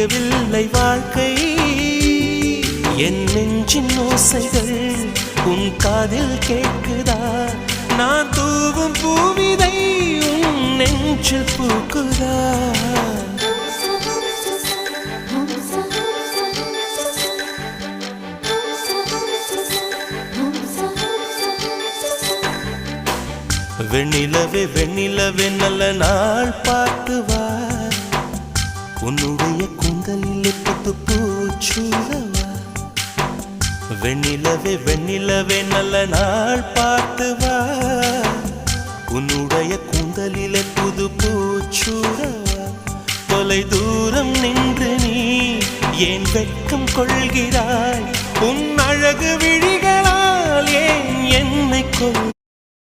விடியவில்லை வாழ்க்கை என் நெஞ்சின் ஓசைகள் உன் காதில் கேட்குதா நான் தூவும் பூவிதை உன் நெஞ்சில் பூக்குதா வெண்ணிலவே வெண்ணிலவே நல்ல நாள் பார்த்து வா உன்னுடைய கூந்தலில் புத்து பூச்சூடவா வெண்ணிலவே வெண்ணிலவே நல்ல நாள் பார்த்து வா உன்னுடைய கூந்தலில் புது பூச்சூடவா தொலை தூரம் நின்று நீ ஏன் வெட்கம் கொள்கிறாய் உன் அழகு விழிகளால் ஏன் என்னை கொள்